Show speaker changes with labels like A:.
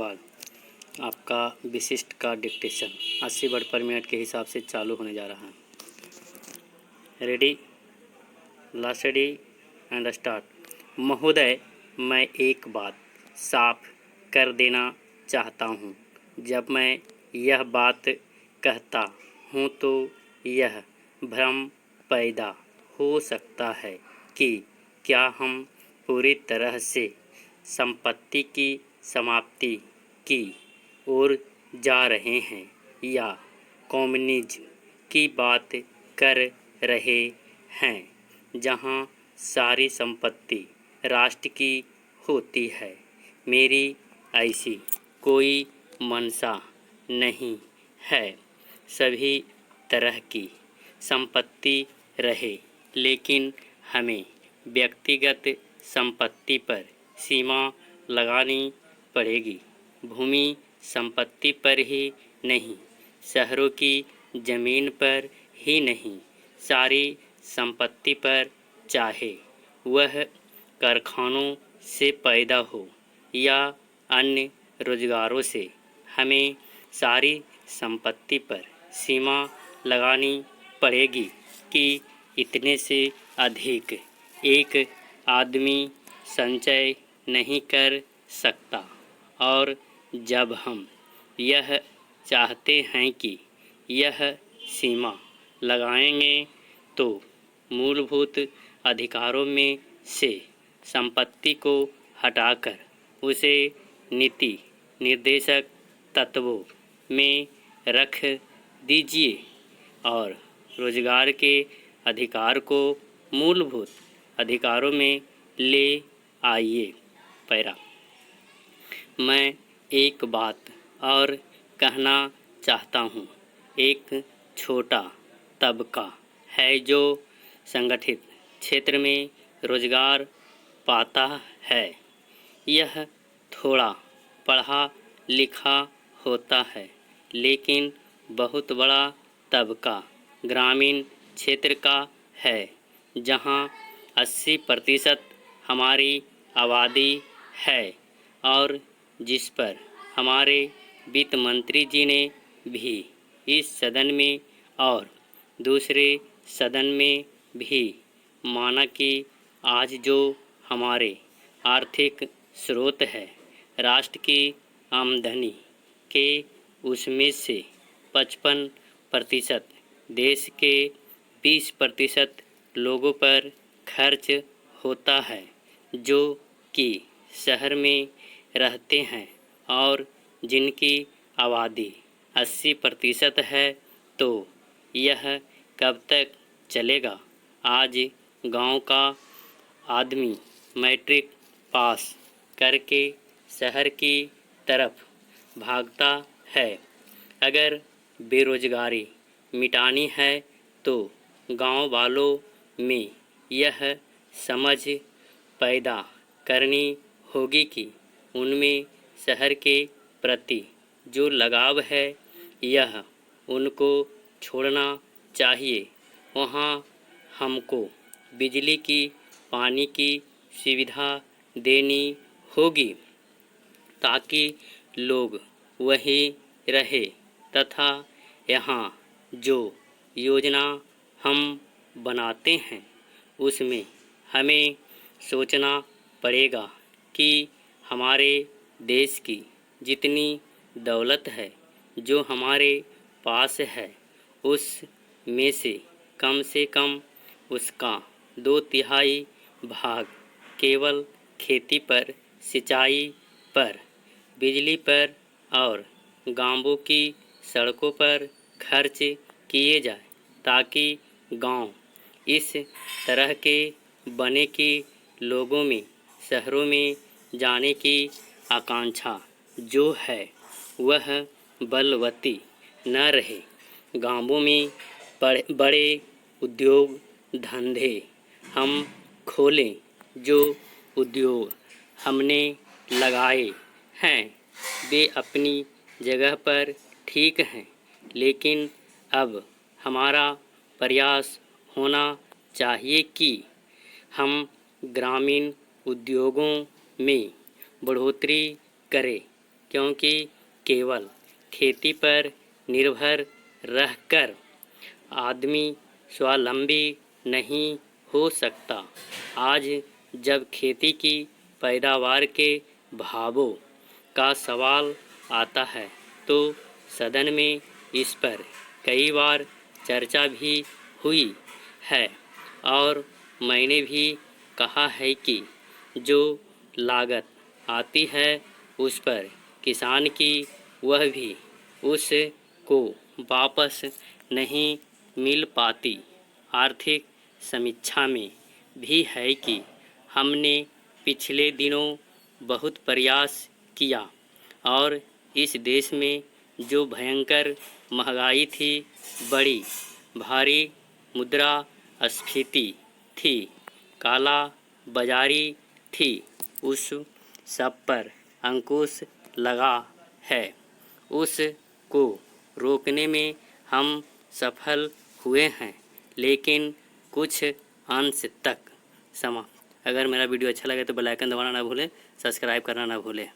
A: सवाल आपका विशिष्ट का डिक्टेशन 80 वर्ड पर मिनट के हिसाब से चालू होने जा रहा है। Ready, last ready and start. महोदय, मैं एक बात साफ कर देना चाहता हूँ। जब मैं यह बात कहता हूँ तो यह भ्रम पैदा हो सकता है कि क्या हम पूरी तरह से संपत्ति की समाप्ति की ओर जा रहे हैं या कम्युनिज्म की बात कर रहे हैं जहाँ सारी संपत्ति राष्ट्र की होती है। मेरी ऐसी कोई मंशा नहीं है। सभी तरह की संपत्ति रहे, लेकिन हमें व्यक्तिगत संपत्ति पर सीमा लगानी पड़ेगी। भूमि संपत्ति पर ही नहीं, शहरों की ज़मीन पर ही नहीं, सारी संपत्ति पर, चाहे वह कारखानों से पैदा हो या अन्य रोजगारों से, हमें सारी संपत्ति पर सीमा लगानी पड़ेगी कि इतने से अधिक एक आदमी संचय नहीं कर सकता। और जब हम यह चाहते हैं कि यह सीमा लगाएंगे तो मूलभूत अधिकारों में से संपत्ति को हटाकर उसे नीति निर्देशक तत्वों में रख दीजिए और रोजगार के अधिकार को मूलभूत अधिकारों में ले आइए। पैरा, मैं एक बात और कहना चाहता हूँ। एक छोटा तबका है जो संगठित क्षेत्र में रोजगार पाता है। यह थोड़ा पढ़ा लिखा होता है, लेकिन बहुत बड़ा तबका ग्रामीण क्षेत्र का है, जहाँ 80% हमारी आबादी है और जिस पर हमारे वित्त मंत्री जी ने भी इस सदन में और दूसरे सदन में भी माना कि आज जो हमारे आर्थिक स्रोत है राष्ट्र की आमदनी के, उसमें से 55% देश के 20% लोगों पर खर्च होता है, जो कि शहर में रहते हैं और जिनकी आबादी 80% है। तो यह कब तक चलेगा? आज गांव का आदमी मैट्रिक पास करके शहर की तरफ भागता है। अगर बेरोजगारी मिटानी है तो गांव वालों में यह समझ पैदा करनी होगी कि उनमें शहर के प्रति जो लगाव है यह उनको छोड़ना चाहिए। वहाँ हमको बिजली की, पानी की सुविधा देनी होगी ताकि लोग वहीं रहे तथा यहाँ जो योजना हम बनाते हैं उसमें हमें सोचना पड़ेगा कि हमारे देश की जितनी दौलत है जो हमारे पास है, उस में से कम उसका 2/3 भाग केवल खेती पर, सिंचाई पर, बिजली पर और गांवों की सड़कों पर खर्च किए जाए, ताकि गांव इस तरह के बने कि लोगों में शहरों में जाने की आकांक्षा जो है वह बलवती न रहे। गांवों में बड़े उद्योग धंधे हम खोलें। जो उद्योग हमने लगाए हैं वे अपनी जगह पर ठीक हैं, लेकिन अब हमारा प्रयास होना चाहिए कि हम ग्रामीण उद्योगों में बढ़ोतरी करें, क्योंकि केवल खेती पर निर्भर रहकर आदमी स्वावलंबी नहीं हो सकता। आज जब खेती की पैदावार के भावों का सवाल आता है तो सदन में इस पर कई बार चर्चा भी हुई है और मैंने भी कहा है कि जो लागत आती है उस पर किसान की वह भी उसको वापस नहीं मिल पाती। आर्थिक समीक्षा में भी है कि हमने पिछले दिनों बहुत प्रयास किया और इस देश में जो भयंकर महंगाई थी, बड़ी भारी मुद्रास्फीति थी, काला बाजारी थी, उस सब पर अंकुश लगा है। उसको रोकने में हम सफल हुए हैं, लेकिन कुछ अंश तक अगर मेरा वीडियो अच्छा लगे तो बेल आइकन दबाना ना भूलें, सब्सक्राइब करना ना भूलें।